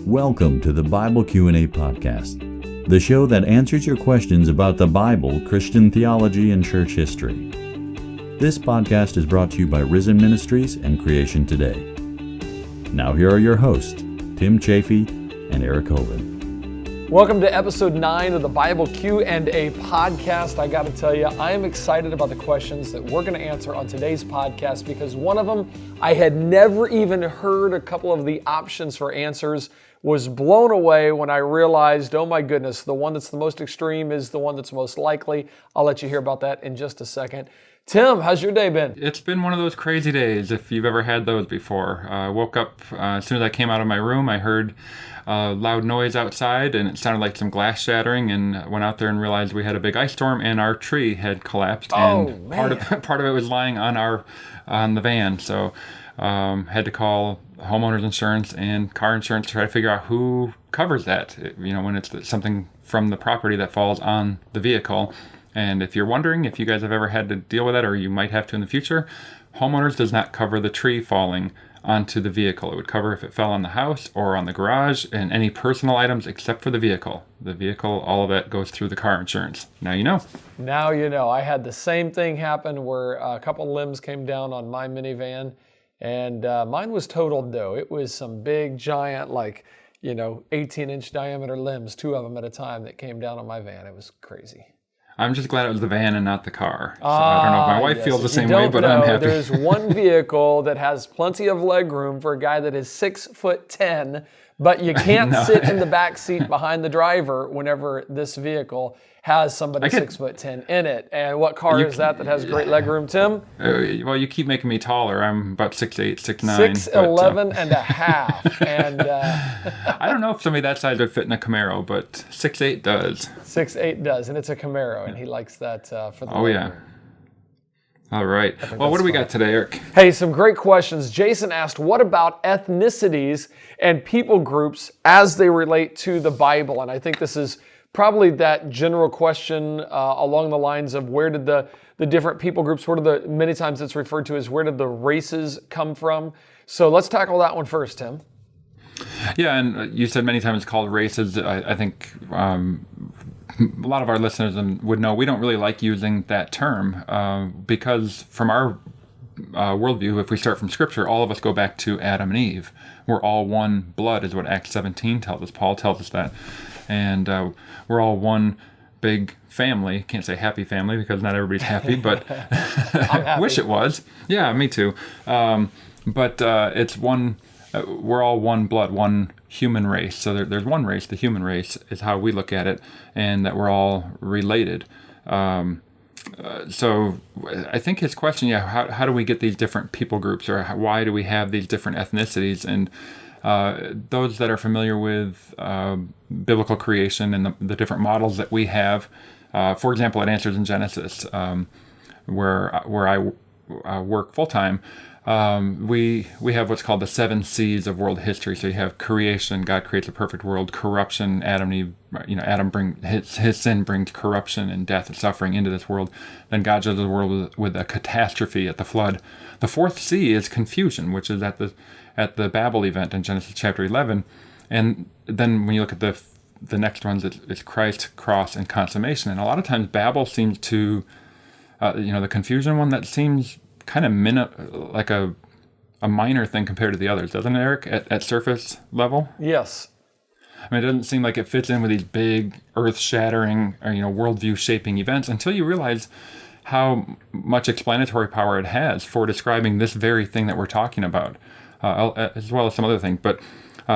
Welcome to the Bible Q&A podcast, the show that answers your questions about the Bible, Christian theology, and church history. This podcast is brought to you by Risen Ministries and Creation Today. Now here are your hosts, Tim Chaffey and Eric Hovind. Welcome to episode 9 of the Bible Q&A podcast. I got to tell you, I am excited about the questions that we're going to answer on today's podcast because one of them I had never even heard a couple of the options for answers. Was blown away when I realized, oh my goodness, the one that's the most extreme is the one that's most likely. I'll let you hear about that in just a second. Tim, how's your day been? It's been one of those crazy days, if you've ever had those before. I woke up, as soon as I came out of my room, I heard loud noise outside, and it sounded like some glass shattering, and went out there and realized we had a big ice storm, and our tree had collapsed, and part of it was lying on the van, so had to call homeowners insurance and car insurance to try to figure out who covers that, when it's something from the property that falls on the vehicle. And if you're wondering if you guys have ever had to deal with that, or you might have to in the future, homeowners does not cover the tree falling onto the vehicle. It would cover if it fell on the house or on the garage and any personal items except for the vehicle. The vehicle, all of that goes through the car insurance. Now you know. Now you know. I had the same ththing happen where a couple limbs came down on my minivan, and mine was totaled though. It was some big, giant, 18-inch diameter limbs, 2 of them at a time, that came down on my van. It was crazy. I'm just glad it was the van and not the car. So I don't know if my wife feels the same way, but I'm happy. There's one vehicle that has plenty of leg room for a guy that is 6'10", but you can't sit in the back seat behind the driver whenever this vehicle has somebody 6'10" in it. And what car is that has great leg room, Tim? Well, you keep making me taller. I'm about 6'8", 6'9". 6'11" and a half. And I don't know if somebody that size would fit in a Camaro, but 6'8" does. 6'8" does, and it's a Camaro, and he likes that for the leg room. All right. Well, what do we got today, Eric? Hey, some great questions. Jason asked, what about ethnicities and people groups as they relate to the Bible? And I think this is probably that general question along the lines of where did the different people groups, many times it's referred to as where did the races come from? So let's tackle that one first, Tim. Yeah, and you said many times it's called races. I think a lot of our listeners would know we don't really like using that term because from our worldview, if we start from Scripture, all of us go back to Adam and Eve. We're all one blood is what Acts 17 tells us. Paul tells us that. And we're all one big family. Can't say happy family because not everybody's happy, but happy. Wish it was. Yeah, me too. But it's one. We're all one blood, one human race. So there's one race. The human race is how we look at it, and that we're all related. So I think his question, how do we get these different people groups, or why do we have these different ethnicities? And those that are familiar with biblical creation and the different models that we have, for example, it answers in Genesis, where I work full time. We have what's called the 7 C's of world history. So you have creation, God creates a perfect world; corruption, Adam and Eve, Adam his sin brings corruption and death and suffering into this world. Then God judges the world with a catastrophe at the flood. The 4th C is confusion, which is at the Babel event in Genesis chapter 11. And then when you look at the next ones, it's Christ, cross, and consummation. And a lot of times Babel seems to, the confusion one, that seems kind of like a minor thing compared to the others, doesn't it, Eric, at surface level? Yes. I mean, it doesn't seem like it fits in with these big earth-shattering or, worldview-shaping events until you realize how much explanatory power it has for describing this very thing that we're talking about, as well as some other things. But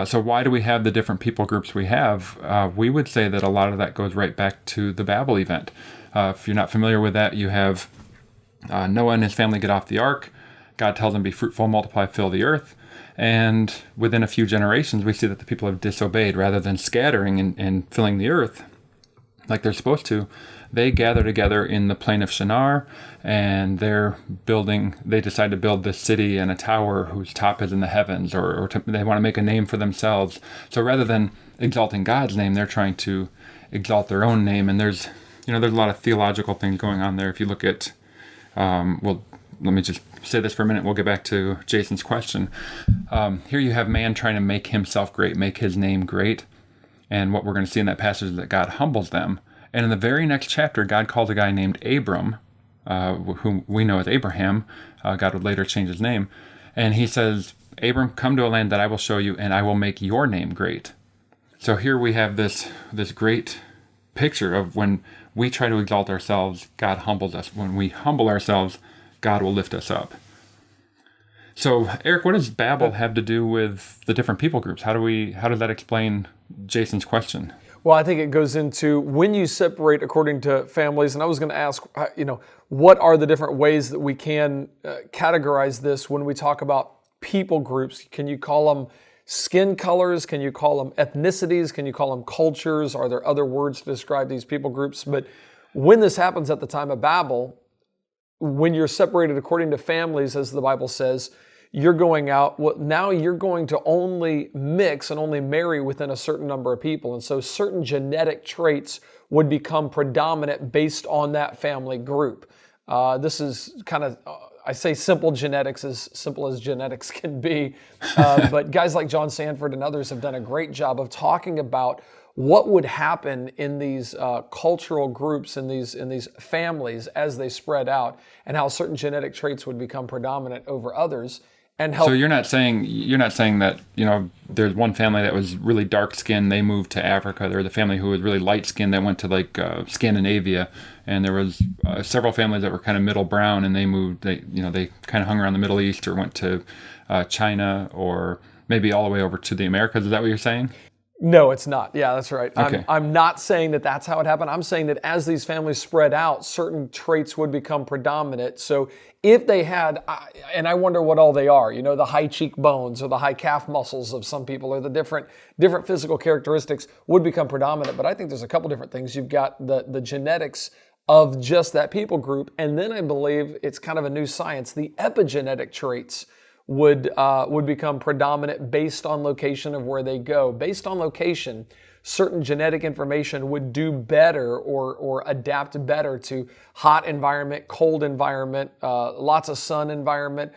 so why do we have the different people groups we have? We would say that a lot of that goes right back to the Babel event. If you're not familiar with that, you have Noah and his family get off the ark. God tells them, be fruitful, multiply, fill the earth. And within a few generations, we see that the people have disobeyed. Rather than scattering and filling the earth like they're supposed to, they gather together in the plain of Shinar, and they decide to build this city and a tower whose top is in the heavens, or they want to make a name for themselves. So rather than exalting God's name, they're trying to exalt their own name. And there's a lot of theological things going on there. If you look at, let me just say this for a minute. We'll get back to Jason's question. Here you have man trying to make himself great, make his name great. And what we're going to see in that passage is that God humbles them. And in the very next chapter, God calls a guy named Abram, whom we know as Abraham. God would later change his name. And he says, Abram, come to a land that I will show you, and I will make your name great. So here we have this great picture of when we try to exalt ourselves, God humbles us. When we humble ourselves, God will lift us up. So, Eric, what does Babel have to do with the different people groups? How does that explain Jason's question? Well, I think it goes into when you separate according to families, and I was going to ask, what are the different ways that we can categorize this when we talk about people groups? Can you call them skin colors? Can you call them ethnicities? Can you call them cultures? Are there other words to describe these people groups? But when this happens at the time of Babel, when you're separated according to families, as the Bible says, you're going out, now you're going to only mix and only marry within a certain number of people. And so certain genetic traits would become predominant based on that family group. This is kind of, I say simple genetics, as simple as genetics can be. But guys like John Sanford and others have done a great job of talking about what would happen in these cultural groups, in these families as they spread out, and how certain genetic traits would become predominant over others. And help. So you're not saying that, there's one family that was really dark skinned, they moved to Africa. There was a family who was really light skinned that went to Scandinavia, and there was several families that were kind of middle brown, and they moved. They kind of hung around the Middle East or went to China or maybe all the way over to the Americas. Is that what you're saying? No, it's not. Yeah, that's right. Okay. I'm not saying that that's how it happened. I'm saying that as these families spread out, certain traits would become predominant. So if they had, and I wonder what all they are, the high cheekbones or the high calf muscles of some people, or the different physical characteristics would become predominant. But I think there's a couple different things. You've got the genetics of just that people group, and then I believe it's kind of a new science. The epigenetic traits would become predominant based on location of where they go. Based on location, certain genetic information would do better or adapt better to hot environment, cold environment, lots of sun environment,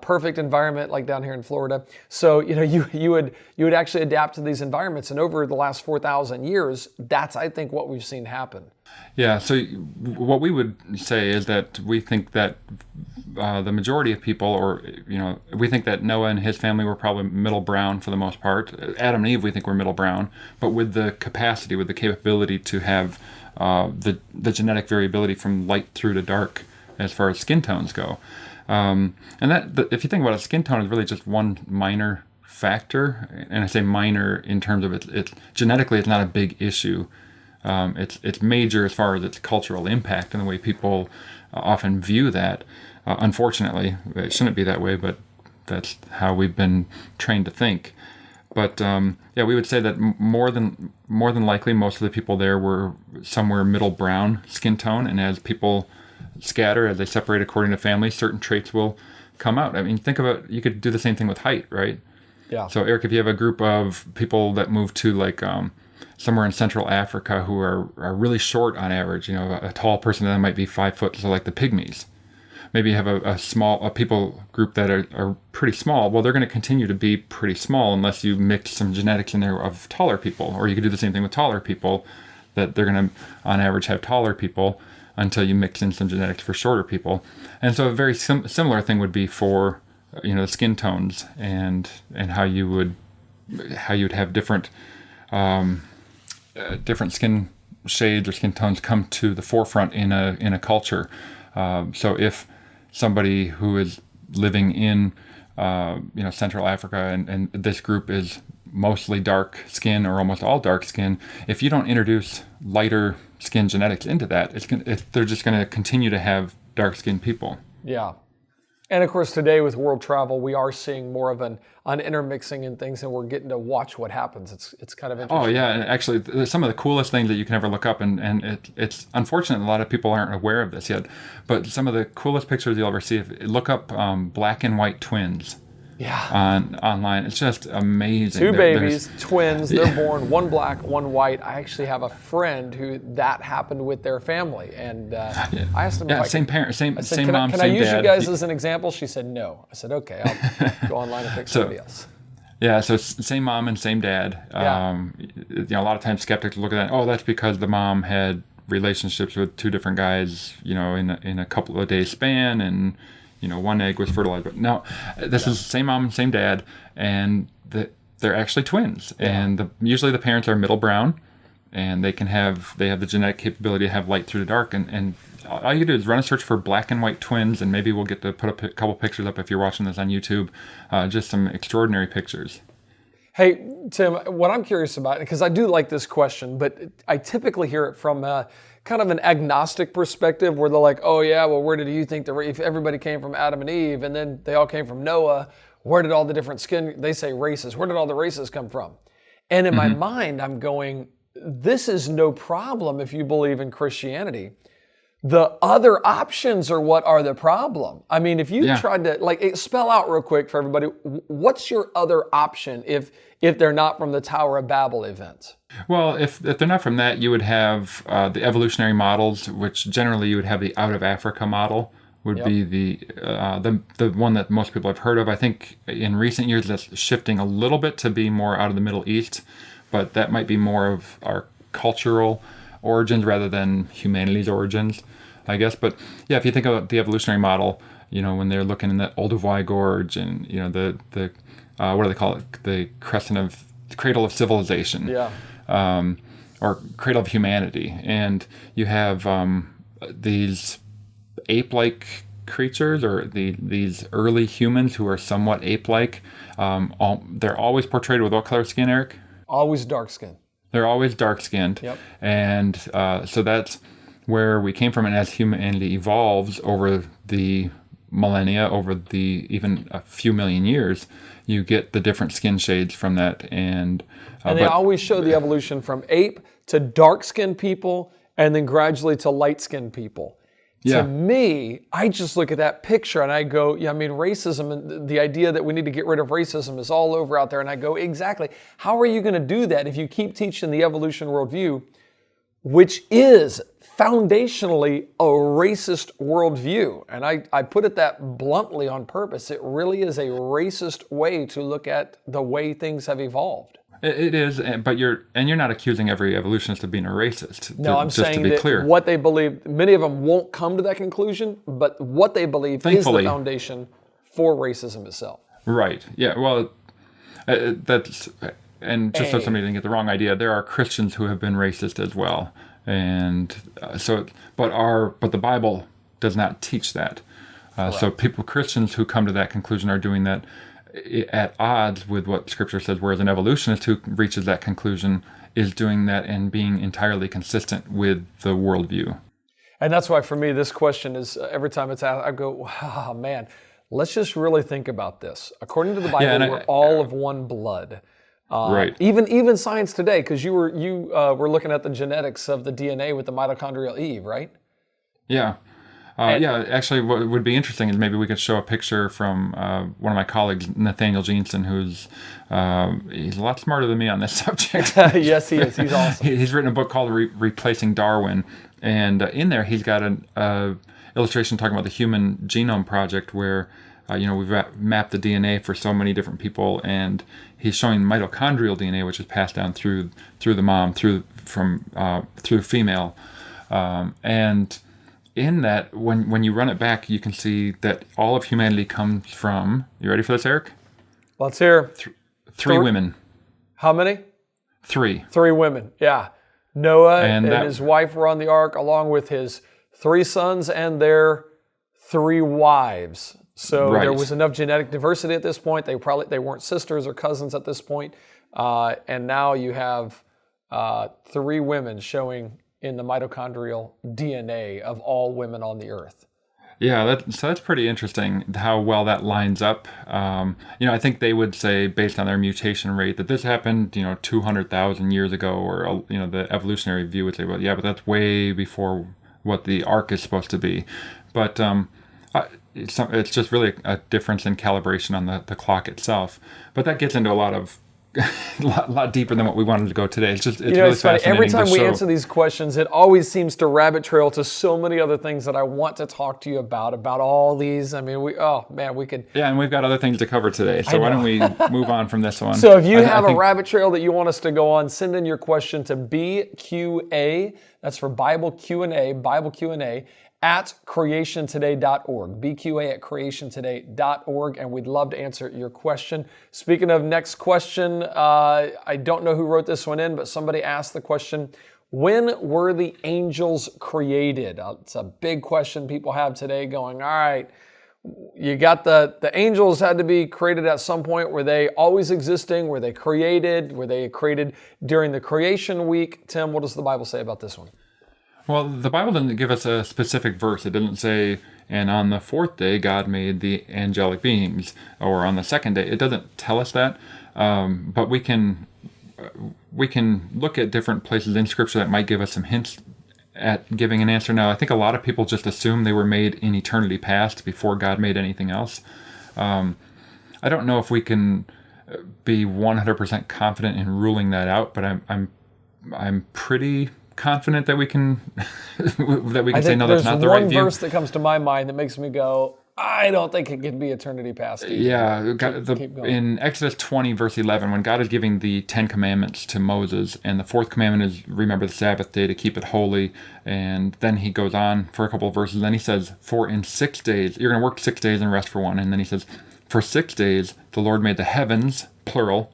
perfect environment like down here in Florida. So you would actually adapt to these environments, and over the last 4,000 years, that's I think what we've seen happen. Yeah. So what we would say is that we think that the majority of people, we think that Noah and his family were probably middle brown for the most part. Adam and Eve, we think were middle brown, but with the capacity, with the capability to have the genetic variability from light through to dark as far as skin tones go. And if you think about it, skin tone is really just one minor factor, and I say minor in terms of it's genetically it's not a big issue. It's major as far as its cultural impact and the way people often view that. Unfortunately, it shouldn't be that way, but that's how we've been trained to think. But we would say that more than likely, most of the people there were somewhere middle brown skin tone, and as people scatter, as they separate according to family, certain traits will come out. I mean, think about, you could do the same thing with height, right? Yeah. So Eric, if you have a group of people that move to somewhere in Central Africa who are really short on average, a tall person that might be 5 foot, so like the pygmies. Maybe you have a people group that are pretty small. Well, they're going to continue to be pretty small unless you mix some genetics in there of taller people. Or you could do the same thing with taller people, that they're going to, on average, have taller people until you mix in some genetics for shorter people. And so a very similar thing would be for the skin tones and how you would have different skin shades or skin tones come to the forefront in a culture. So if somebody who is living in Central Africa and this group is mostly dark skin or almost all dark skin, if you don't introduce lighter skin genetics into that, they're just going to continue to have dark skinned people. Yeah. And of course, today with world travel, we are seeing more of an intermixing in things, and we're getting to watch what happens. It's kind of interesting. Oh yeah, and actually, some of the coolest things that you can ever look up, and it's unfortunate a lot of people aren't aware of this yet, but some of the coolest pictures you'll ever see, look up black and white twins. online. It's just amazing. Two babies, twins. They're born, one black, one white. I actually have a friend who that happened with their family, and I asked him. Same parent, same mom, same dad. Can I use you guys as an example? She said no. I said okay. I'll go online and pick somebody else. Yeah, so same mom and same dad. A lot of times skeptics look at that. Oh, that's because the mom had relationships with two different guys, in a couple of days span, and one egg was fertilized. But no, this is same mom, same dad, and they're actually twins. Yeah. And usually the parents are middle brown, and they have the genetic capability to have light through the dark. And all you do is run a search for black and white twins, and maybe we'll get to put a couple pictures up if you're watching this on YouTube. Just some extraordinary pictures. Hey, Tim, what I'm curious about, because I do like this question, but I typically hear it from kind of an agnostic perspective where they're like, oh yeah, well, where did you think if everybody came from Adam and Eve and then they all came from Noah, where did all the different they say races, where did all the races come from? And in my mind, I'm going, this is no problem if you believe in Christianity. The other options are what are the problem. I mean, if you tried to spell out real quick for everybody, what's your other option if they're not from the Tower of Babel event? Well, if they're not from that, you would have the evolutionary models, which generally you would have the out of Africa model would be the one that most people have heard of. I think in recent years that's shifting a little bit to be more out of the Middle East, but that might be more of our cultural origins rather than humanity's origins, I guess. But yeah, if you think about the evolutionary model, when they're looking in the Olduvai Gorge and the what do they call it, the cradle of civilization, or cradle of humanity, and you have these ape-like creatures or these early humans who are somewhat ape-like. They're always portrayed with what color skin, Eric? Always dark skin. They're always dark-skinned. Yep. And so that's where we came from. And as humanity evolves over the millennia, over even a few million years, you get the different skin shades from that. And they always show the evolution from ape to dark-skinned people and then gradually to light-skinned people. To me, I just look at that picture and I go, racism and the idea that we need to get rid of racism is all over out there. And I go, exactly. How are you going to do that if you keep teaching the evolution worldview, which is foundationally a racist worldview? And I put it that bluntly on purpose. It really is a racist way to look at the way things have evolved. It is, but you're not accusing every evolutionist of being a racist. No, I'm saying that what they believe, many of them won't come to that conclusion, but what they believe is the foundation for racism itself. Right. Yeah. Well, that's, and just so somebody didn't get the wrong idea, there are Christians who have been racist as well, and but the Bible does not teach that. So Christians who come to that conclusion are doing that at odds with what Scripture says, whereas an evolutionist who reaches that conclusion is doing that and being entirely consistent with the worldview. And that's why for me, this question is, every time it's asked, I go, wow, man, let's just really think about this. According to the Bible, we're all of one blood. Right. Even science today, because you were looking at the genetics of the DNA with the mitochondrial Eve, right? Yeah. Actually, what would be interesting is maybe we could show a picture from one of my colleagues, Nathaniel Jeanson, who's he's a lot smarter than me on this subject. Yes, he is. He's awesome. He's written a book called Replacing Darwin, and in there he's got an illustration talking about the Human Genome Project, where we've mapped the DNA for so many different people, and he's showing mitochondrial DNA, which is passed down through the mom, through female, and in that, when you run it back, you can see that all of humanity comes from, you ready for this, Eric? Let's hear. Three women. How many? 3. 3 women, yeah. Noah and his wife were on the ark, along with his 3 sons and their 3 wives. So there was enough genetic diversity at this point. They weren't sisters or cousins at this point. And now you have 3 women showing in the mitochondrial DNA of all women on the earth. Yeah, that's pretty interesting how well that lines up. I think they would say, based on their mutation rate, that this happened, 200,000 years ago, or the evolutionary view would say, but that's way before what the ark is supposed to be. But it's just really a difference in calibration on the clock itself. But that gets into a lot deeper than what we wanted to go today. It's really it's funny. fascinating. Every time we answer these questions, it always seems to rabbit trail to so many other things that I want to talk to you about all these. I mean, we could. Yeah, and we've got other things to cover today. So why don't we move on from this one? So if you have a rabbit trail that you want us to go on, send in your question to BQA. That's for Bible Q&A, at creationtoday.org, BQA at creationtoday.org, and we'd love to answer your question. Speaking of next question, I don't know who wrote this one in, but somebody asked the question, when were the angels created? It's a big question people have today going, all right, you got the angels had to be created at some point. Were they always existing? Were they created? Were they created during the creation week? Tim, what does the Bible say about this one? Well, the Bible doesn't give us a specific verse. It doesn't say, and on the fourth day, God made the angelic beings, or on the second day. It doesn't tell us that, but we can look at different places in Scripture that might give us some hints at giving an answer. Now, I think a lot of people just assume they were made in eternity past before God made anything else. I don't know if we can be 100% confident in ruling that out, but I'm pretty confident that we can say no, that's not the right view. There's one verse that comes to my mind that makes me go, I don't think it can be eternity past. Either. Yeah, in Exodus 20 verse 11, when God is giving the 10 commandments to Moses, and the fourth commandment is remember the Sabbath day to keep it holy, and then he goes on for a couple of verses, then he says, for in 6 days, you're going to work 6 days and rest for one, and then he says, for 6 days the Lord made the heavens, plural,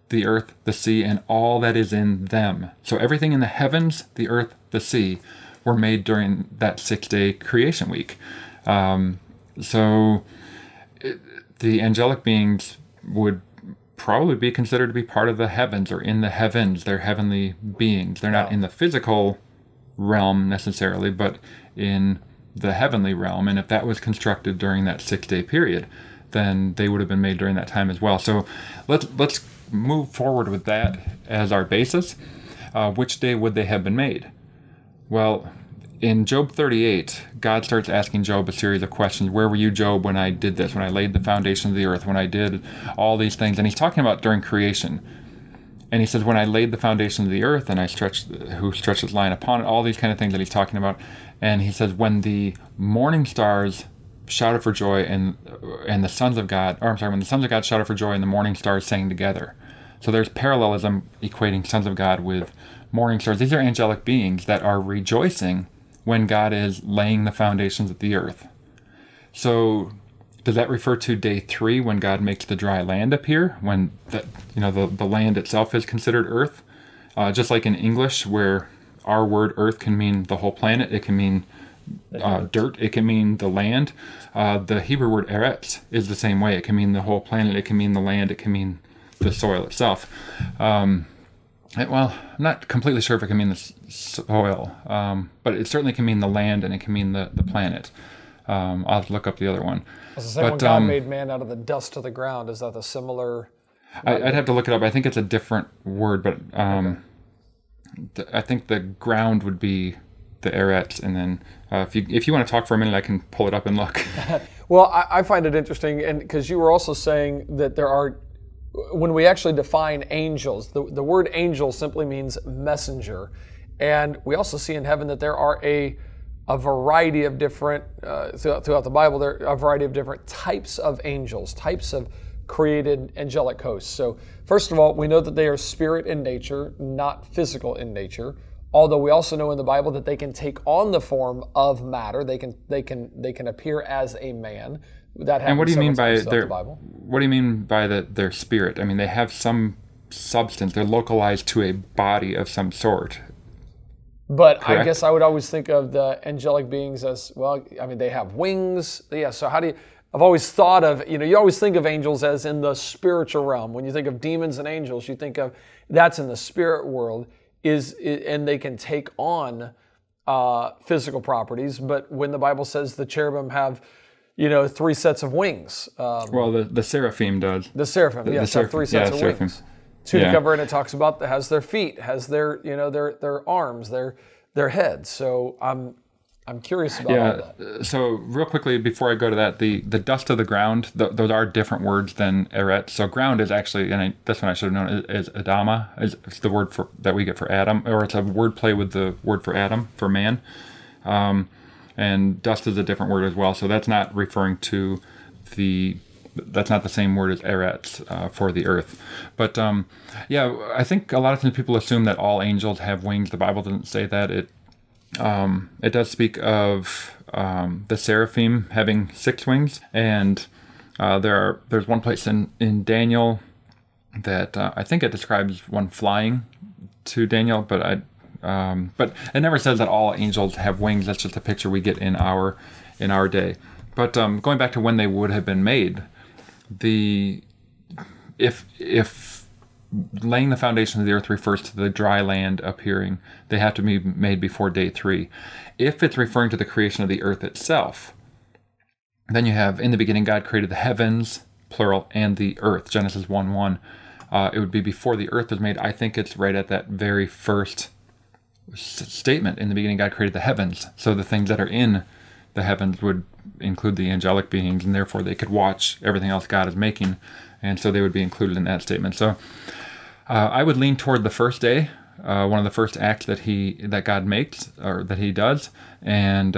the earth, the sea, and all that is in them. So everything in the heavens, the earth, the sea, were made during that 6-day creation week. The angelic beings would probably be considered to be part of the heavens, or in the heavens. They're heavenly beings. They're not in the physical realm necessarily, but in the heavenly realm. And if that was constructed during that 6-day period, then they would have been made during that time as well. So let's move forward with that as our basis. Which day would they have been made? Well, in Job 38, God starts asking Job a series of questions. Where were you, Job, when I did this, when I laid the foundation of the earth, when I did all these things? And he's talking about during creation. And he says, when I laid the foundation of the earth, and who stretched his line upon it, all these kind of things that he's talking about. And he says, when the morning stars shouted for joy, and the sons of God, when the sons of God shouted for joy, and the morning stars sang together. So there's parallelism equating sons of God with morning stars. These are angelic beings that are rejoicing when God is laying the foundations of the earth. So does that refer to day 3 when God makes the dry land appear? When the land itself is considered earth? Just like in English, where our word earth can mean the whole planet, it can mean dirt, it can mean the land. The Hebrew word eretz is the same way. It can mean the whole planet, it can mean the land, it can mean the soil itself. I'm not completely sure if it can mean the soil, but it certainly can mean the land, and it can mean the planet. I'll have to look up the other one. When God made man out of the dust of the ground, is that the similar? I'd have to look it up. I think it's a different word, but I think the ground would be the eretz, and then if you want to talk for a minute, I can pull it up and look. Well, I find it interesting, and because you were also saying that there are, when we actually define angels, the word angel simply means messenger. And we also see in heaven that there are a variety of different, throughout the Bible, there are a variety of different types of angels, types of created angelic hosts. So first of all, we know that they are spirit in nature, not physical in nature. Although we also know in the Bible that they can take on the form of matter. They can appear as a man. That happens. And what do you mean by their Bible? What do you mean by their spirit? I mean, they have some substance. They're localized to a body of some sort. But correct? I guess I would always think of the angelic beings as, well, I mean, they have wings. Yeah, so I've always thought of, you always think of angels as in the spiritual realm. When you think of demons and angels, you think of that's in the spirit world, and they can take on physical properties. But when the Bible says the cherubim have, 3 sets of wings. The seraphim does. The seraphim, yes, have 3 sets of wings. 2 to cover, and it talks about has their feet, has their arms, their head. So I'm I'm curious about all that. So real quickly before I go to that, the dust of the ground, those are different words than eret. So ground is actually, and this one I should have known, is Adama. It's the word that we get for Adam, or it's a word play with the word for Adam, for man. And dust is a different word as well. So that's not referring to that's not the same word as Eretz for the earth. But I think a lot of times people assume that all angels have wings. The Bible doesn't say that. It does speak of the seraphim having 6 wings, and there's one place in Daniel that I think it describes one flying to Daniel, but it never says that all angels have wings. That's just a picture we get in our day. But going back to when they would have been made, if laying the foundation of the earth refers to the dry land appearing, they have to be made before day 3. If it's referring to the creation of the earth itself, then you have, in the beginning God created the heavens, plural, and the earth, Genesis 1:1. It would be before the earth was made. I think it's right at that very first statement. In the beginning God created the heavens. So the things that are in the heavens would include the angelic beings, and therefore they could watch everything else God is making, and so they would be included in that statement. So I would lean toward the first day, one of the first acts that God makes, or that he does, and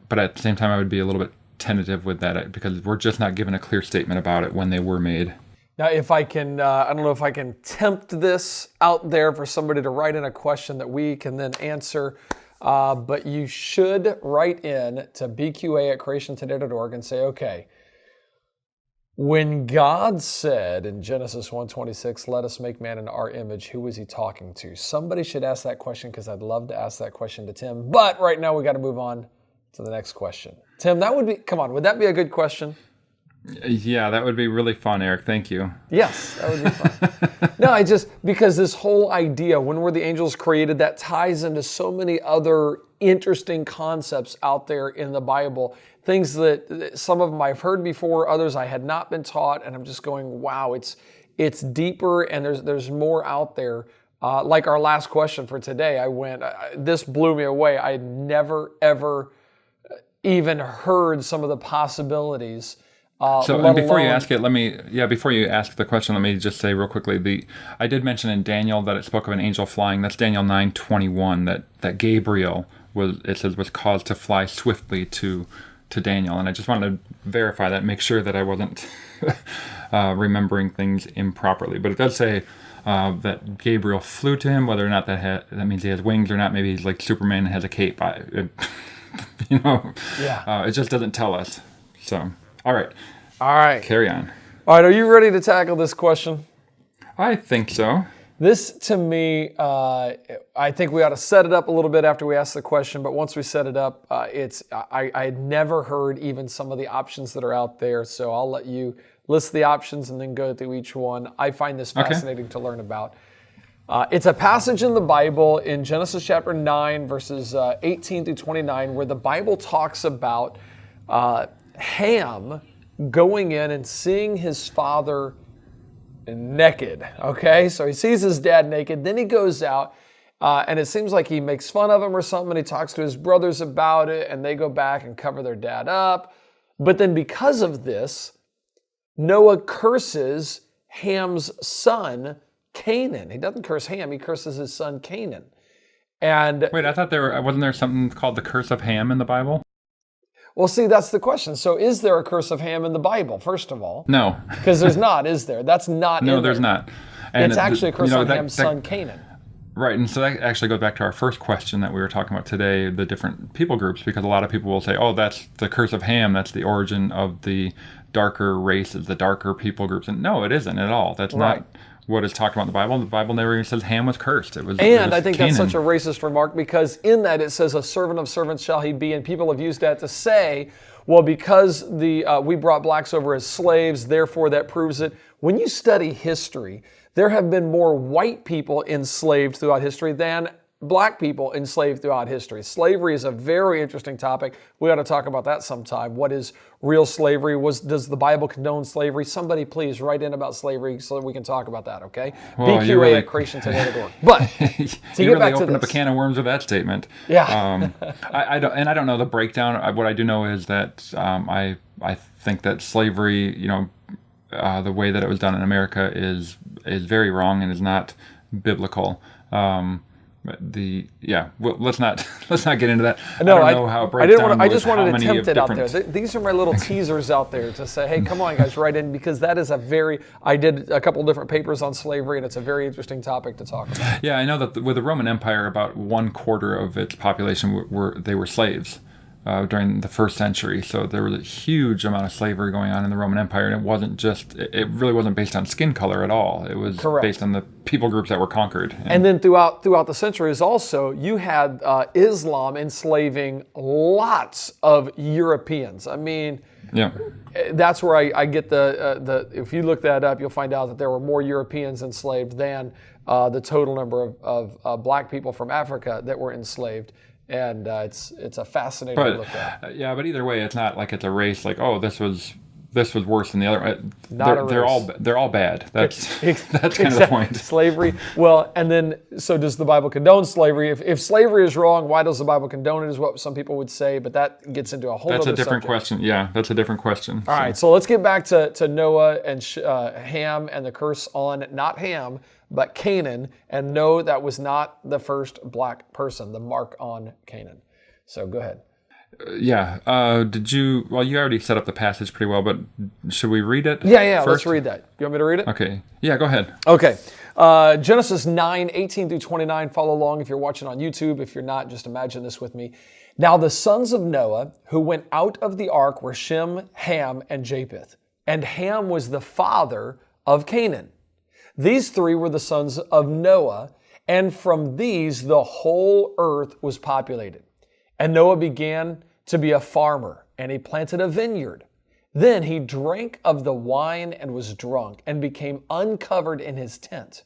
but at the same time I would be a little bit tentative with that, because we're just not given a clear statement about it when they were made. Now, if I can, I don't know if I can tempt this out there for somebody to write in a question that we can then answer. But you should write in to bqa@creationtoday.org and say, okay, when God said in Genesis 1:26, let us make man in our image, who was he talking to? Somebody should ask that question, because I'd love to ask that question to Tim. But right now we got to move on to the next question. Tim, would that be a good question? Yeah, that would be really fun, Eric. Thank you. Yes, that would be fun. No, because this whole idea, when were the angels created, that ties into so many other interesting concepts out there in the Bible. Things that some of them I've heard before, others I had not been taught, and I'm just going, wow, it's deeper, and there's more out there. Like our last question for today, this blew me away. I had never, ever even heard some of the possibilities. Before you ask the question, let me just say real quickly, I did mention in Daniel that it spoke of an angel flying. That's Daniel 9:21, that Gabriel was caused to fly swiftly to Daniel. And I just wanted to verify that, make sure that I wasn't remembering things improperly. But it does say that Gabriel flew to him. Whether or not that means he has wings or not, maybe he's like Superman and has a cape. It just doesn't tell us. So, all right. Carry on. All right, are you ready to tackle this question? I think so. This, to me, I think we ought to set it up a little bit after we ask the question, but once we set it up, I had never heard even some of the options that are out there, so I'll let you list the options and then go through each one. I find this fascinating to learn about. It's a passage in the Bible in Genesis chapter 9, verses 18 through 29, where the Bible talks about Ham going in and seeing his father naked. Okay, so he sees his dad naked, then he goes out, and it seems like he makes fun of him or something, and he talks to his brothers about it, and they go back and cover their dad up. But then because of this, Noah curses Ham's son, Canaan. He doesn't curse Ham, he curses his son, Canaan. And wait, I thought wasn't there something called the curse of Ham in the Bible? Well, see, that's the question. So is there a curse of Ham in the Bible, first of all? No. Because there's not, is there? That's not No, there's not. And it's actually a curse on Ham's son, Canaan. Right, and so that actually goes back to our first question that we were talking about today, the different people groups, because a lot of people will say, oh, that's the curse of Ham, that's the origin of the darker races, the darker people groups. And no, it isn't at all. That's not what is talked about in the Bible. The Bible never even says Ham was cursed. It was I think Canaan. That's such a racist remark, because in that it says a servant of servants shall he be, and people have used that to say, well, because we brought blacks over as slaves, therefore that proves it. When you study history, there have been more white people enslaved throughout history than black people enslaved throughout history? Slavery is a very interesting topic. We ought to talk about that sometime. What is real slavery? Does the Bible condone slavery? Somebody please write in about slavery so that we can talk about that, okay? Well, BQA at creationtoday.org. But to you get really back to opened this. up a can of worms with that statement. Yeah. I don't know the breakdown. What I do know is that I think that slavery, the way that it was done in America is very wrong and is not biblical. Well, let's not get into that. No, I don't know how it breaks down. I just wanted to tempt it out there. These are my little teasers out there to say, hey, come on, guys, write in, because that is I did a couple different papers on slavery, and it's a very interesting topic to talk about. Yeah, I know that with the Roman Empire, about 1/4 of its population were slaves during the first century. So there was a huge amount of slavery going on in the Roman Empire, and it really wasn't based on skin color at all. It was based on the people groups that were conquered. And then throughout the centuries also, you had Islam enslaving lots of Europeans. I mean, yeah, that's where I get if you look that up, you'll find out that there were more Europeans enslaved than the total number of black people from Africa that were enslaved. And it's a fascinating look at. Yeah, but either way, it's not like it's a race. Like, oh, this was worse than the other. They're all bad. That's kind of the point. Slavery. Well, and then so does the Bible condone slavery? If slavery is wrong, why does the Bible condone it? Is what some people would say, but that gets into a whole. That's other a different subject. question. Yeah, that's a different question. All right, so let's get back to Noah and Ham and the curse on not Ham, but Canaan, and no, that was not the first black person, the mark on Canaan. So go ahead. Did you? Well, you already set up the passage pretty well, but should we read it? Yeah. First? Let's read that. You want me to read it? Okay. Yeah, go ahead. Okay. Genesis 9:18 through 29. Follow along if you're watching on YouTube. If you're not, just imagine this with me. Now the sons of Noah who went out of the ark were Shem, Ham, and Japheth. And Ham was the father of Canaan. These three were the sons of Noah, and from these the whole earth was populated. And Noah began to be a farmer, and he planted a vineyard. Then he drank of the wine and was drunk, and became uncovered in his tent.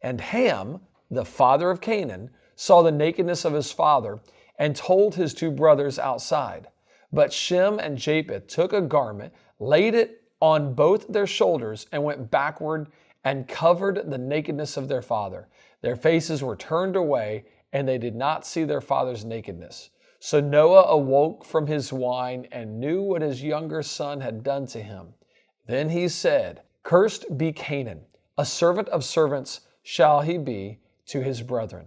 And Ham, the father of Canaan, saw the nakedness of his father, and told his two brothers outside. But Shem and Japheth took a garment, laid it on both their shoulders, and went backward and covered the nakedness of their father. Their faces were turned away, and they did not see their father's nakedness. So Noah awoke from his wine and knew what his younger son had done to him. Then he said, "Cursed be Canaan, a servant of servants shall he be to his brethren."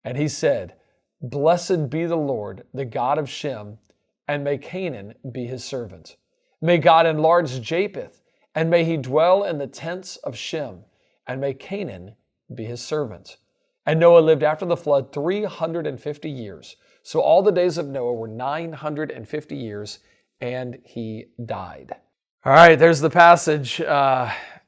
And he said, "Blessed be the Lord, the God of Shem, and may Canaan be his servant. May God enlarge Japheth, and may he dwell in the tents of Shem, and may Canaan be his servant." And Noah lived after the flood 350 years. So all the days of Noah were 950 years, and he died. All right, there's the passage.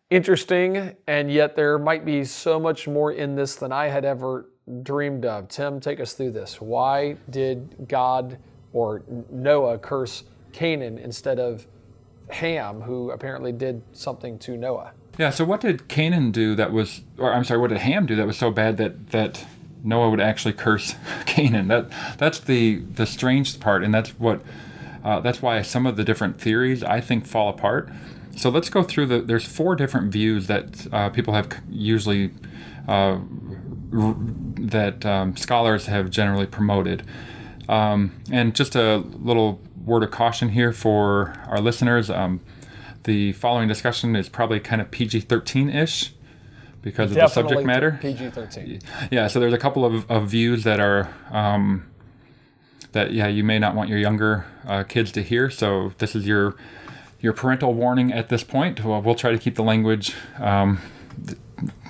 Interesting, and yet there might be so much more in this than I had ever dreamed of. Tim, take us through this. Why did God or Noah curse Canaan instead of Ham, who apparently did something to Noah? Yeah, so what did Ham do that was so bad that Noah would actually curse Canaan? That's the strange part, and that's why some of the different theories I think fall apart. So let's go through there's 4 different views that people have usually scholars have generally promoted. And just a little word of caution here for our listeners. The following discussion is probably kind of PG-13-ish because of the subject matter. PG-13. Yeah, so there's a couple of views that are you may not want your younger kids to hear. So this is your parental warning at this point. We'll try to keep the language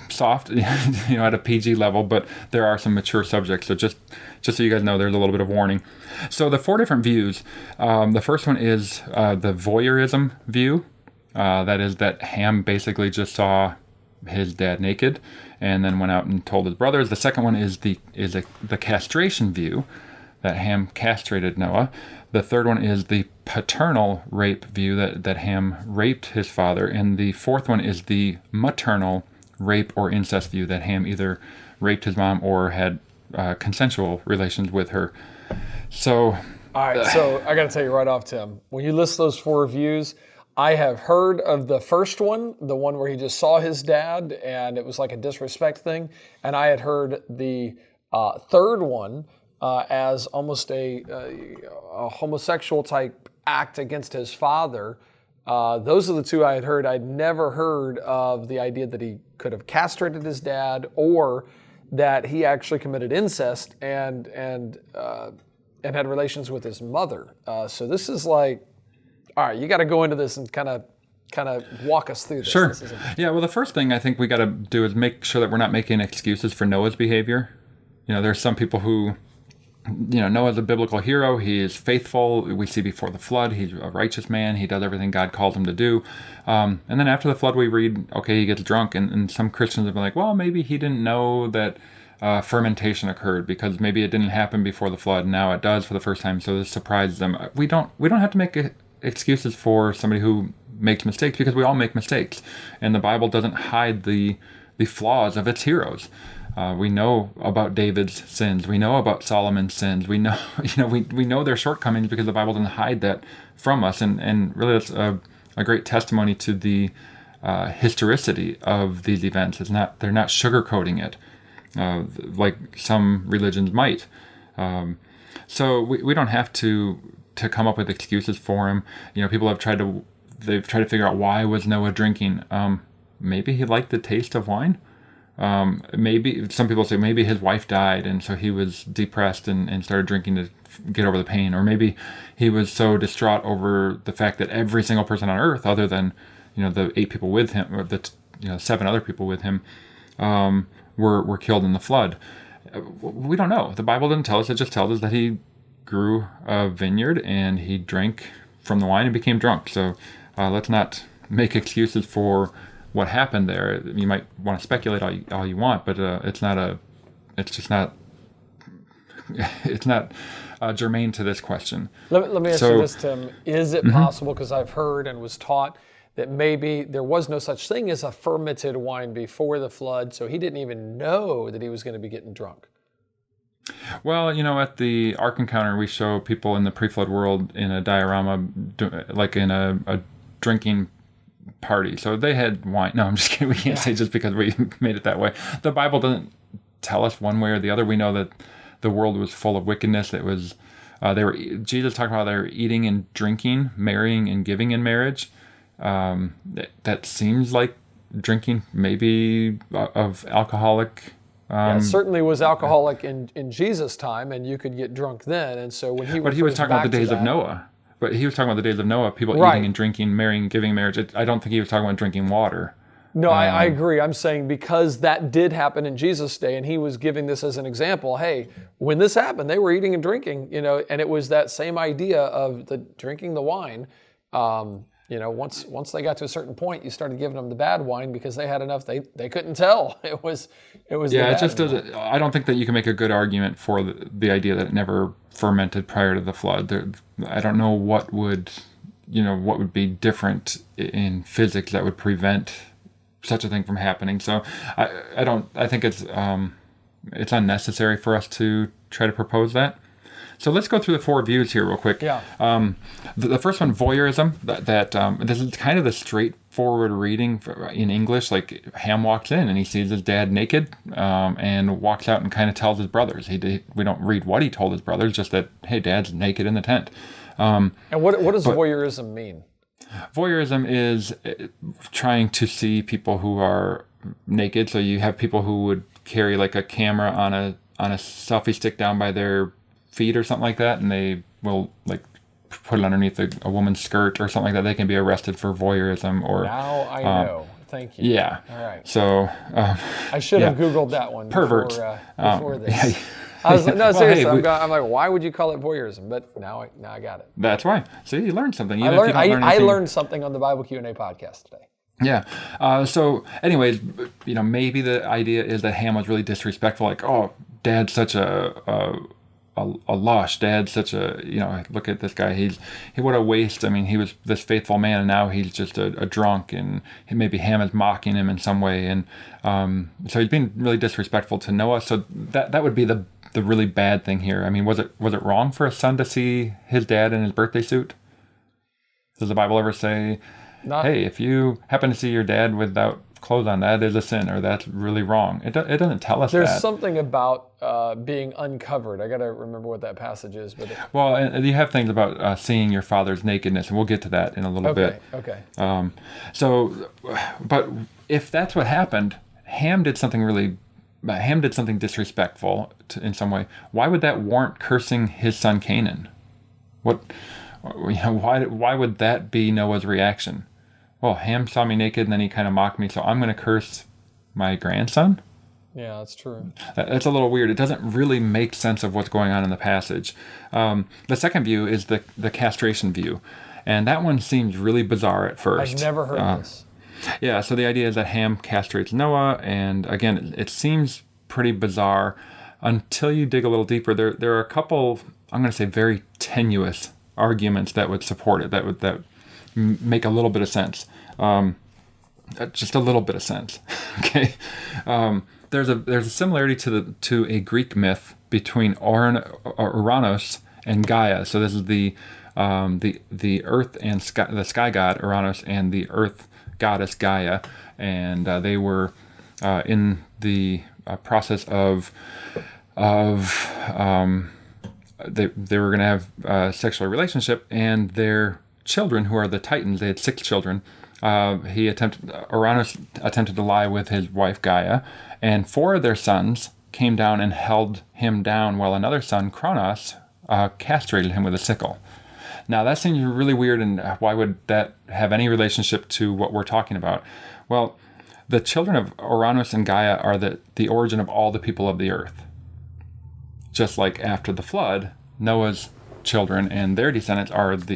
soft, at a PG level, but there are some mature subjects. So just so you guys know, there's a little bit of warning. So the 4 different views. The first one is the voyeurism view. That is that Ham basically just saw his dad naked and then went out and told his brothers. The second one is the castration view, that Ham castrated Noah. The third one is the paternal rape view, that Ham raped his father. And the fourth one is the maternal rape or incest view, that Ham either raped his mom or had consensual relations with her. So, all right, so I got to tell you right off, Tim, when you list those 4 views, I have heard of the first one, the one where he just saw his dad and it was like a disrespect thing. And I had heard the third one as almost a homosexual type act against his father. Those are the 2 I had heard. I'd never heard of the idea that he could have castrated his dad or that he actually committed incest and had relations with his mother. So this is like, all right, you got to go into this and kind of walk us through this. Sure. Yeah, well, the first thing I think we got to do is make sure that we're not making excuses for Noah's behavior. There's some people who, Noah's a biblical hero. He is faithful. We see before the flood, he's a righteous man. He does everything God called him to do. And then after the flood, we read, okay, he gets drunk. And some Christians have been like, well, maybe he didn't know that fermentation occurred because maybe it didn't happen before the flood. Now it does for the first time. So this surprises them. We don't have to make excuses for somebody who makes mistakes because we all make mistakes. And the Bible doesn't hide the flaws of its heroes. We know about David's sins. We know about Solomon's sins. We know, we know their shortcomings because the Bible doesn't hide that from us. And really, that's a great testimony to the historicity of these events. They're not sugarcoating it like some religions might. So we don't have to come up with excuses for him. People have tried to figure out why was Noah drinking. Maybe he liked the taste of wine. Maybe some people say maybe his wife died and so he was depressed and started drinking to get over the pain. Or maybe he was so distraught over the fact that every single person on earth, other than the 8 people with him, or the 7 other people with him, were killed in the flood. We don't know. The Bible doesn't tell us. It just tells us that he grew a vineyard and he drank from the wine and became drunk. So let's not make excuses for what happened there. You might want to speculate all you want, but it's not germane to this question. Let me ask you this, Tim. Is it possible, because I've heard and was taught that maybe there was no such thing as a fermented wine before the flood, so he didn't even know that he was going to be getting drunk? Well, at the Ark Encounter, we show people in the pre-flood world in a diorama, like in a drinking party. So they had wine. No, I'm just kidding. We can't say just because we made it that way. The Bible doesn't tell us one way or the other. We know that the world was full of wickedness. It was Jesus talked about they were eating and drinking, marrying and giving in marriage. That seems like drinking, maybe of alcoholic. It certainly was alcoholic in Jesus' time, and you could get drunk then. And so when he was talking about the days of Noah. But he was talking about the days of Noah, people eating and drinking, marrying, giving marriage. I don't think he was talking about drinking water. No, I agree. I'm saying because that did happen in Jesus' day, and he was giving this as an example. Hey, when this happened, they were eating and drinking, and it was that same idea of the drinking the wine. Once they got to a certain point, you started giving them the bad wine because they had enough. They couldn't tell. It was. Yeah, it just doesn't. I don't think that you can make a good argument for the idea that it never fermented prior to the flood. I don't know what would be different in physics that would prevent such a thing from happening. So I think it's unnecessary for us to try to propose that. So let's go through the 4 views here real quick. Yeah. The first one, voyeurism. This is kind of the straightforward reading in English. Like Ham walks in and he sees his dad naked, and walks out and kind of tells his brothers. We don't read what he told his brothers, just that, hey, Dad's naked in the tent. And what does voyeurism mean? Voyeurism is trying to see people who are naked. So you have people who would carry like a camera on a selfie stick down by their feet or something like that, and they will like put it underneath a woman's skirt or something like that. They can be arrested for voyeurism. Or now I know. Thank you. Yeah. All right. So I should have Googled that one pervert before this. Yeah. I was seriously. I'm like, why would you call it voyeurism? But now I got it. That's why. See, you learned something. I learned something on the Bible Q&A podcast today. Yeah. So, anyways, maybe the idea is that Ham was really disrespectful. Like, oh, Dad's such a lush. Dad's such a, look at this guy. He what a waste. I mean, he was this faithful man, and now he's just a drunk, and maybe Ham is mocking him in some way. And so he's being really disrespectful to Noah. So that would be the the really bad thing here? I mean, was it wrong for a son to see his dad in his birthday suit? Does the Bible ever say, hey, if you happen to see your dad without clothes on, that is a sin, or that's really wrong? It doesn't tell us that. There's something about being uncovered. I got to remember what that passage is. Well, and you have things about seeing your father's nakedness, and we'll get to that in a little bit. Okay. But if that's what happened, Ham did something disrespectful in some way. Why would that warrant cursing his son Canaan? Why would that be Noah's reaction? Well, Ham saw me naked and then he kind of mocked me, so I'm going to curse my grandson? Yeah, that's true. That's a little weird. It doesn't really make sense of what's going on in the passage. The second view is the castration view, and that one seems really bizarre at first. I've never heard this. Yeah, so the idea is that Ham castrates Noah, and again, it seems pretty bizarre until you dig a little deeper. There are a couple, I'm going to say, very tenuous arguments that would support it, that make a little bit of sense. Just a little bit of sense. Okay. There's a similarity to a Greek myth between Uranus and Gaia. So this is the earth and the sky god Uranus and the earth goddess Gaia, and they were in the process of they were going to have a sexual relationship, and their children, who are the Titans, they had 6 children. Uranus attempted to lie with his wife Gaia, and 4 of their sons came down and held him down, while another son, Kronos, castrated him with a sickle. Now that seems really weird, and why would that have any relationship to what we're talking about? Well, the children of Uranus and Gaia are the origin of all the people of the earth. Just like after the flood, Noah's children and their descendants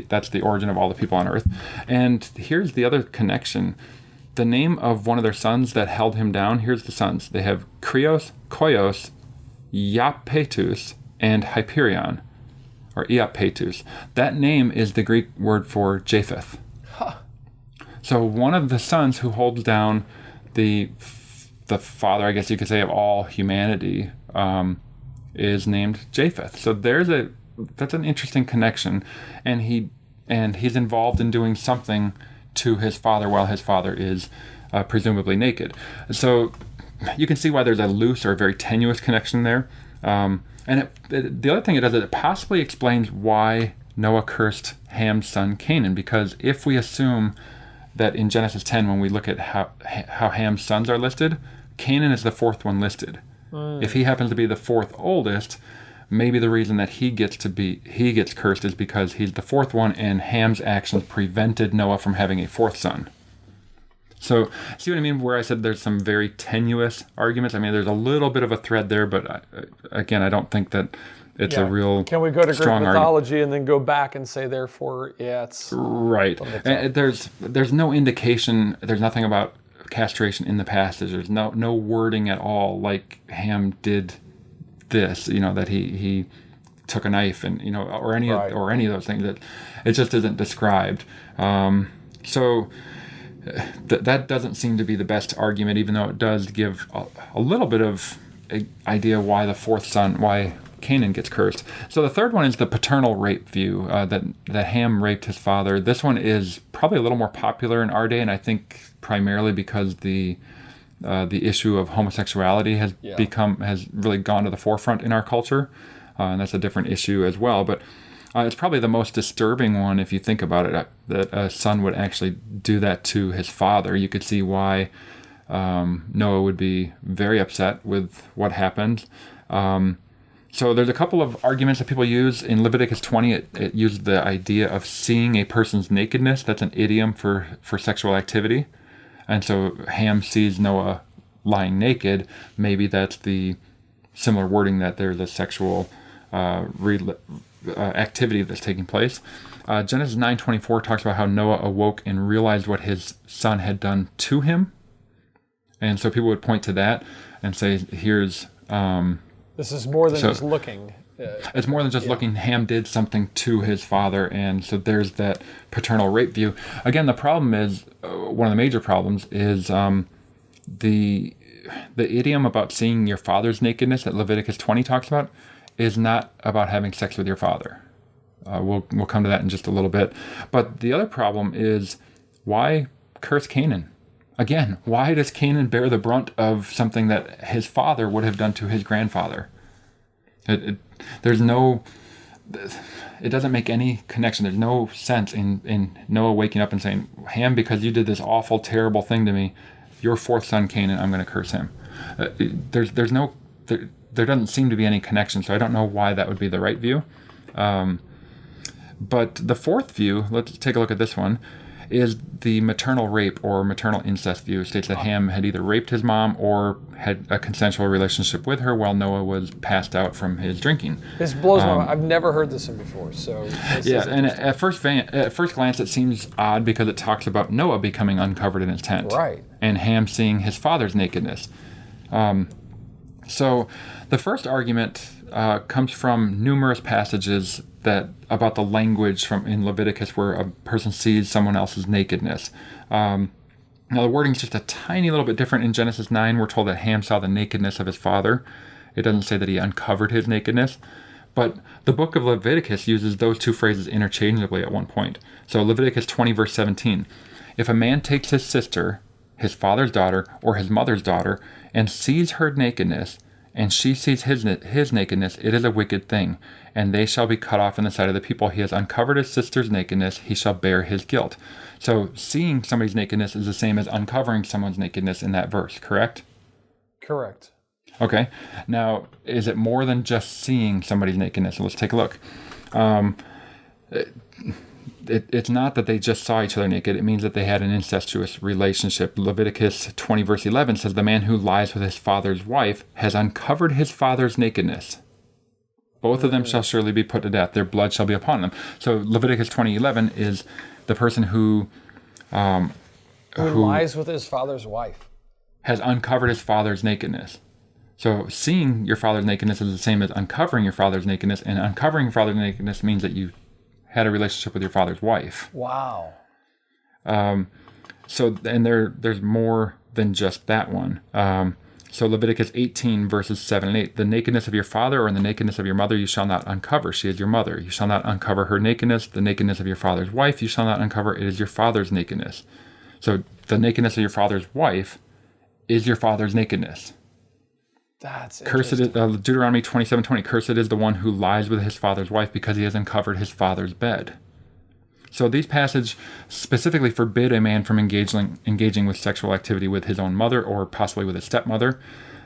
that's the origin of all the people on earth. And here's the other connection. The name of one of their sons that held him down, here's the sons. They have Krios, Koios, Iapetus, and Hyperion, or Iapetus. That name is the Greek word for Japheth. Huh. So one of the sons who holds down the father, I guess you could say, of all humanity, is named Japheth. So that's an interesting connection, and he's involved in doing something to his father while his father is presumably naked. So you can see why there's a loose or very tenuous connection there. And the other thing it does is it possibly explains why Noah cursed Ham's son Canaan, because if we assume that in Genesis 10, when we look at how Ham's sons are listed, Canaan is the 4th one listed. If he happens to be the 4th oldest, maybe the reason that he gets cursed is because he's the 4th one, and Ham's actions prevented Noah from having a 4th son. So, see what I mean? Where I said there's some very tenuous arguments. I mean, there's a little bit of a thread there, but again, I don't think that it's a real Can we go to Greek strong mythology and then go back and say, therefore, it's right? And there's no indication. There's nothing about castration in the passage. There's no wording at all like Ham did this. That he took a knife and or any of those things. That it just isn't described. So. That doesn't seem to be the best argument, even though it does give a little bit of an idea why the 4th son, why Canaan gets cursed. So the third one is the paternal rape view, that Ham raped his father. This one is probably a little more popular in our day, and I think primarily because the issue of homosexuality has really gone to the forefront in our culture, and that's a different issue as well. But it's probably the most disturbing one if you think about it, that a son would actually do that to his father. You could see why Noah would be very upset with what happened. So there's a couple of arguments that people use. In Leviticus 20, it uses the idea of seeing a person's nakedness. That's an idiom for sexual activity. And so Ham sees Noah lying naked. Maybe that's the similar wording that there's a sexual activity that's taking place. Genesis 9:24 talks about how Noah awoke and realized what his son had done to him, and so people would point to that and say, "Here's this is more than just looking." It's more than just looking. Ham did something to his father, and so there's that paternal rape view. Again, the problem is one of the major problems is the idiom about seeing your father's nakedness that Leviticus 20 talks about is not about having sex with your father. We'll come to that in just a little bit. But the other problem is, why curse Canaan? Again, why does Canaan bear the brunt of something that his father would have done to his grandfather? It doesn't make any connection. There's no sense in Noah waking up and saying, Ham, because you did this awful, terrible thing to me, your fourth son Canaan, I'm going to curse him. There doesn't seem to be any connection, so I don't know why that would be the right view. But the fourth view, let's take a look at this one, is the maternal rape or maternal incest view. It states that Ham had either raped his mom or had a consensual relationship with her while Noah was passed out from his drinking. This blows my mind. I've never heard this one before. So yeah, and at first glance it seems odd because it talks about Noah becoming uncovered in his tent. Right. And Ham seeing his father's nakedness. So the first argument comes from numerous passages about the language in Leviticus where a person sees someone else's nakedness. Now the wording's just a tiny little bit different. In Genesis 9, we're told that Ham saw the nakedness of his father. It doesn't say that he uncovered his nakedness. But the book of Leviticus uses those two phrases interchangeably at one point. So Leviticus 20, verse 17. If a man takes his sister, his father's daughter, or his mother's daughter, and sees her nakedness, and she sees his nakedness, it is a wicked thing, and they shall be cut off in the sight of the people. He has uncovered his sister's nakedness, he shall bear his guilt. So seeing somebody's nakedness is the same as uncovering someone's nakedness in that verse, correct? Correct. Okay. Now, is it more than just seeing somebody's nakedness? Let's take a look. It's not that they just saw each other naked. It means that they had an incestuous relationship. Leviticus 20, verse 11 says, the man who lies with his father's wife has uncovered his father's nakedness. Both of them shall surely be put to death. Their blood shall be upon them. So Leviticus 20:11 is the person who lies with his father's wife. Has uncovered his father's nakedness. So seeing your father's nakedness is the same as uncovering your father's nakedness, and uncovering your father's nakedness means that you had a relationship with your father's wife. Wow. And there's more than just that one. So Leviticus 18, verses 7 and 8. The nakedness of your father or the nakedness of your mother you shall not uncover. She is your mother. You shall not uncover her nakedness. The nakedness of your father's wife you shall not uncover. It is your father's nakedness. So the nakedness of your father's wife is your father's nakedness. That's cursed is Deuteronomy 27:20. Cursed is the one who lies with his father's wife because he has uncovered his father's bed. So these passages specifically forbid a man from engaging with sexual activity with his own mother or possibly with his stepmother.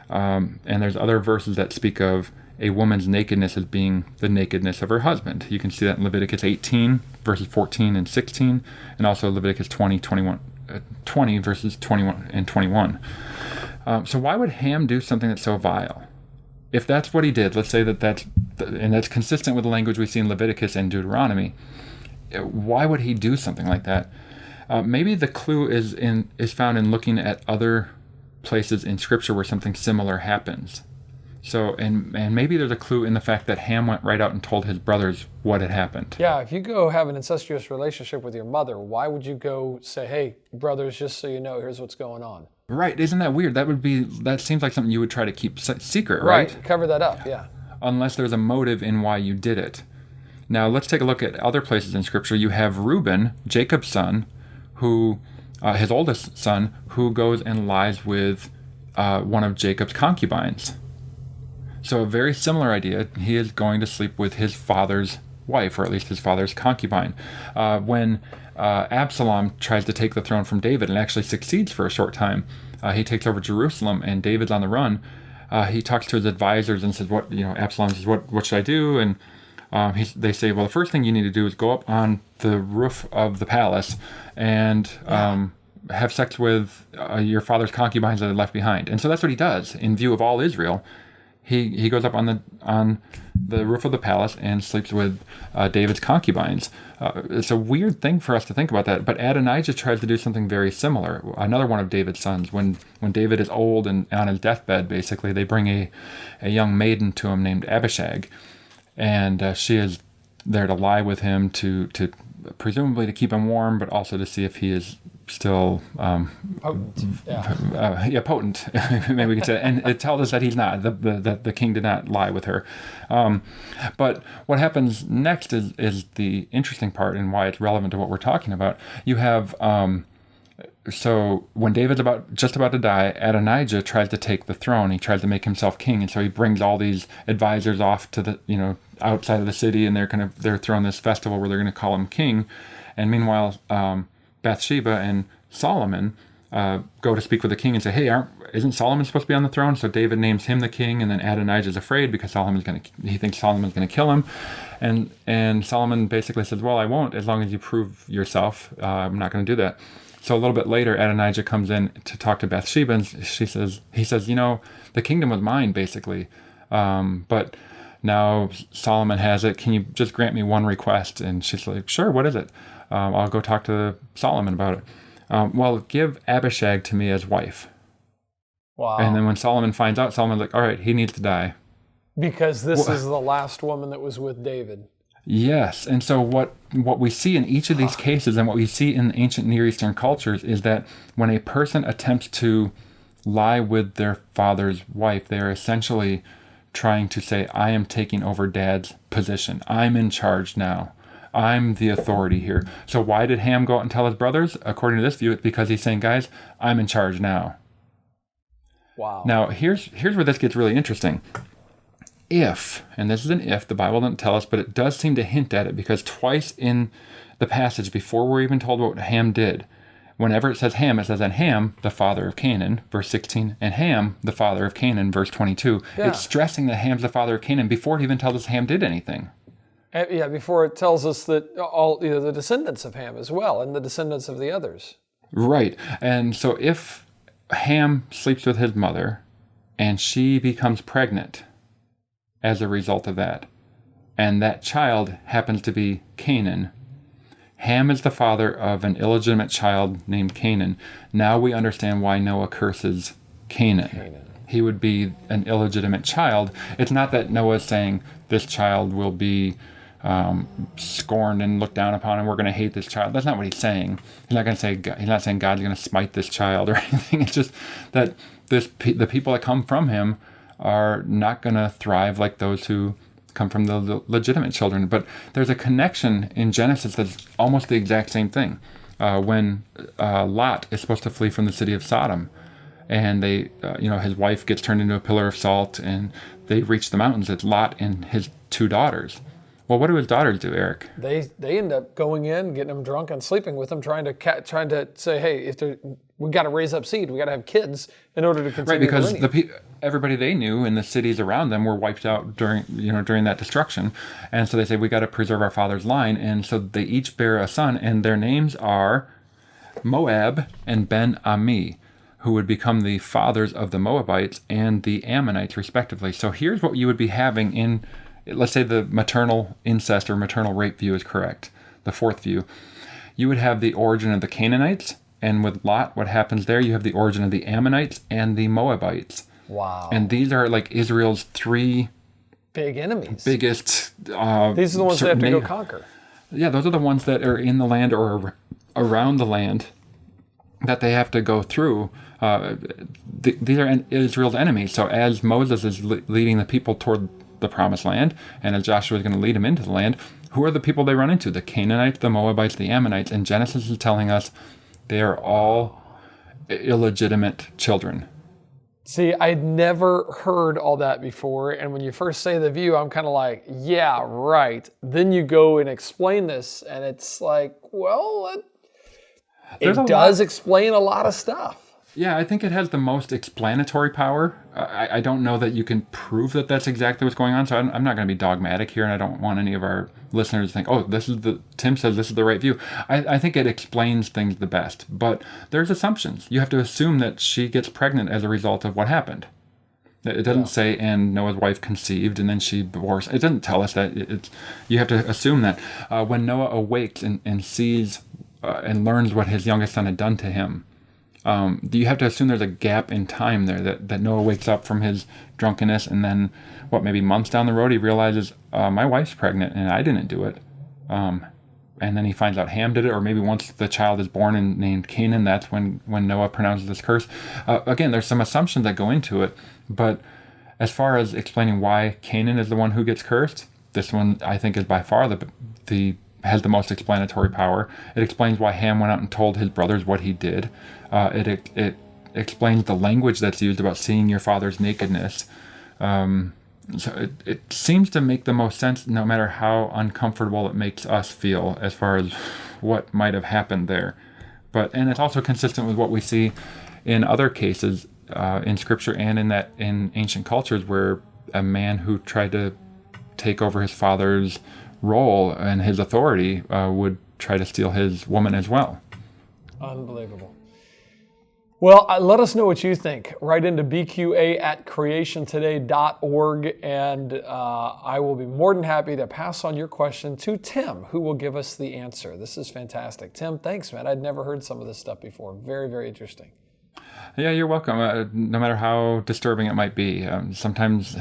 And there's other verses that speak of a woman's nakedness as being the nakedness of her husband. You can see that in Leviticus 18, verses 14 and 16, and also Leviticus 20, verses 21 and 21. So why would Ham do something that's so vile? If that's what he did, let's say that's consistent with the language we see in Leviticus and Deuteronomy, why would he do something like that? Maybe the clue is found in looking at other places in Scripture where something similar happens. So, and maybe there's a clue in the fact that Ham went right out and told his brothers what had happened. Yeah, if you go have an incestuous relationship with your mother, why would you go say, hey, brothers, just so you know, here's what's going on? Right, isn't that weird? That seems like something you would try to keep secret, right? Right, cover that up, yeah. Unless there's a motive in why you did it. Now, let's take a look at other places in Scripture. You have Reuben, Jacob's son, who, his oldest son, who goes and lies with one of Jacob's concubines. So a very similar idea. He is going to sleep with his father's wife, or at least his father's concubine. When Absalom tries to take the throne from David and actually succeeds for a short time, he takes over Jerusalem and David's on the run. He talks to his advisors and says, Absalom says, what should I do? And they say, well, the first thing you need to do is go up on the roof of the palace and have sex with your father's concubines that are left behind. And so that's what he does in view of all Israel. He goes up on the roof of the palace and sleeps with David's concubines. It's a weird thing for us to think about that, but Adonijah tries to do something very similar. Another one of David's sons, when David is old and on his deathbed, basically, they bring a young maiden to him named Abishag, and she is there to lie with him to presumably to keep him warm, but also to see if he is still Potent. Yeah. potent. Maybe we could say, and it tells us that he's not. The king did not lie with her. But what happens next is the interesting part and why it's relevant to what we're talking about. You have so when David's just about to die, Adonijah tries to take the throne. He tries to make himself king, and so he brings all these advisors off to the outside of the city, and they're throwing this festival where they're going to call him king. And meanwhile, Bathsheba and Solomon go to speak with the king and say, "Hey, isn't Solomon supposed to be on the throne?" So David names him the king, and then Adonijah is afraid because he thinks Solomon's going to kill him, and Solomon basically says, "Well, I won't as long as you prove yourself. I'm not going to do that." So a little bit later, Adonijah comes in to talk to Bathsheba, and he says, "The kingdom was mine, basically, but now Solomon has it. Can you just grant me one request?" And she's like, "Sure, what is it? I'll go talk to Solomon about it." "Well, give Abishag to me as wife." Wow. And then when Solomon finds out, Solomon's like, "All right, he needs to die." Because this is the last woman that was with David. Yes, and so what we see in each of these cases, and what we see in ancient Near Eastern cultures, is that when a person attempts to lie with their father's wife, they are essentially trying to say, "I am taking over Dad's position. I'm in charge now. I'm the authority here." So why did Ham go out and tell his brothers? According to this view, it's because he's saying, "Guys, I'm in charge now." Wow. Now, here's where this gets really interesting. If, and this is an if, the Bible doesn't tell us, but it does seem to hint at it, because twice in the passage, before we're even told what Ham did, whenever it says Ham, it says, "And Ham, the father of Canaan," verse 16, "and Ham, the father of Canaan," verse 22. Yeah. It's stressing that Ham's the father of Canaan before it even tells us Ham did anything. Before it tells us that all the descendants of Ham as well, and the descendants of the others. Right. And so if Ham sleeps with his mother, and she becomes pregnant as a result of that, and that child happens to be Canaan, Ham is the father of an illegitimate child named Canaan. Now we understand why Noah curses Canaan. He would be an illegitimate child. It's not that Noah's saying this child will be scorned and looked down upon, and we're going to hate this child. That's not what he's saying. He's not saying God's going to smite this child or anything. It's just that the people that come from him are not going to thrive like those who come from the legitimate children. But there's a connection in Genesis that's almost the exact same thing. When Lot is supposed to flee from the city of Sodom, and his wife gets turned into a pillar of salt, and they reach the mountains. It's Lot and his two daughters. Well, what do his daughters do, Eric? They end up going in, getting them drunk, and sleeping with them, trying to say, "Hey, we got to raise up seed. We got to have kids in order to continue." Right, because everybody they knew in the cities around them were wiped out during that destruction, and so they say we got to preserve our father's line, and so they each bear a son, and their names are Moab and Ben-Ami, who would become the fathers of the Moabites and the Ammonites, respectively. So here's what you would be having in, let's say the maternal incest or maternal rape view is correct, the fourth view. You would have the origin of the Canaanites, and with Lot, what happens there, you have the origin of the Ammonites and the Moabites. Wow. And these are like Israel's three big enemies. Biggest. These are the ones they have to go conquer. Yeah, those are the ones that are in the land or around the land that they have to go through. These are Israel's enemies. So as Moses is leading the people toward the promised land, and as Joshua is going to lead them into the land, who are the people they run into? The Canaanites, the Moabites, the Ammonites. And Genesis is telling us they are all illegitimate children. See, I'd never heard all that before, and when you first say the view, I'm kind of like, yeah, right. Then you go and explain this, and it's like, well, it does explain a lot of stuff. Yeah, I think it has the most explanatory power. I don't know that you can prove that that's exactly what's going on, so I'm not going to be dogmatic here, and I don't want any of our listeners to think, oh, Tim says this is the right view. I think it explains things the best, but there's assumptions. You have to assume that she gets pregnant as a result of what happened. It doesn't say, and Noah's wife conceived, and then she divorced. It doesn't tell us that. You have to assume that. When Noah awakes and sees and learns what his youngest son had done to him, you have to assume there's a gap in time there, that Noah wakes up from his drunkenness, and then, maybe months down the road, he realizes, my wife's pregnant, and I didn't do it. and then he finds out Ham did it, or maybe once the child is born and named Canaan, that's when Noah pronounces this curse. Again, there's some assumptions that go into it, but as far as explaining why Canaan is the one who gets cursed, this one I think is by far has the most explanatory power. It explains why Ham went out and told his brothers what he did. It explains the language that's used about seeing your father's nakedness. So it seems to make the most sense, no matter how uncomfortable it makes us feel as far as what might have happened there. And it's also consistent with what we see in other cases in Scripture and in ancient cultures, where a man who tried to take over his father's role and his authority would try to steal his woman as well. Unbelievable. Well, let us know what you think. Write into bqa@creationtoday.org, and I will be more than happy to pass on your question to Tim, who will give us the answer. This is fantastic. Tim, thanks, man. I'd never heard some of this stuff before. Very, very interesting. Yeah, you're welcome. No matter how disturbing it might be, sometimes,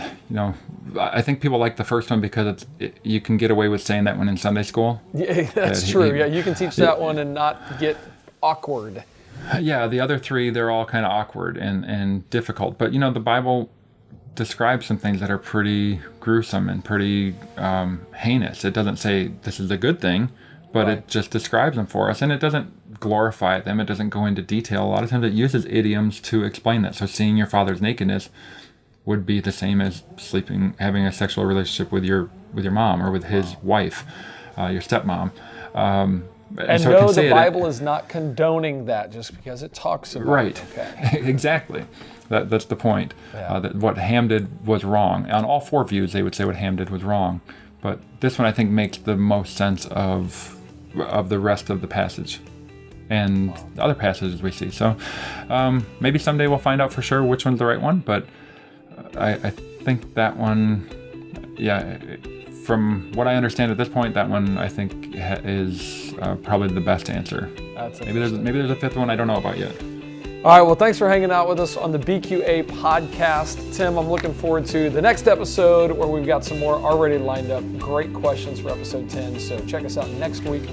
I think people like the first one because you can get away with saying that one in Sunday school. Yeah, that's true. Yeah, you can teach that one and not get awkward. Yeah, the other three, they're all kind of awkward and difficult. But, the Bible describes some things that are pretty gruesome and pretty heinous. It doesn't say this is a good thing, but It just describes them for us. And it doesn't glorify them. It doesn't go into detail. A lot of times it uses idioms to explain that. So seeing your father's nakedness would be the same as having a sexual relationship with your mom or with his wife, your stepmom. And so no, the Bible is not condoning that just because it talks about right. it. Okay. Exactly. That's the point. Yeah. That what Ham did was wrong. On all four views, they would say what Ham did was wrong. But this one, I think, makes the most sense of the rest of the passage and the other passages we see. So maybe someday we'll find out for sure which one's the right one. But I think that one, from what I understand at this point, that one I think is probably the best answer. Maybe there's a fifth one I don't know about yet. All right, well, thanks for hanging out with us on the BQA podcast. Tim, I'm looking forward to the next episode where we've got some more already lined up. Great questions for episode 10. So check us out next week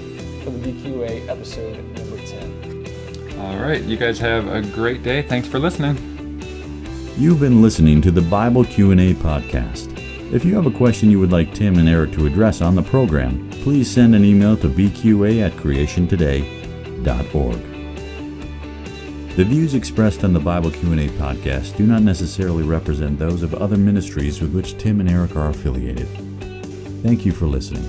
for the BQA episode number 10. All right, you guys have a great day. Thanks for listening. You've been listening to the Bible Q&A podcast. If you have a question you would like Tim and Eric to address on the program, please send an email to bqa@creationtoday.org. The views expressed on the Bible Q&A podcast do not necessarily represent those of other ministries with which Tim and Eric are affiliated. Thank you for listening.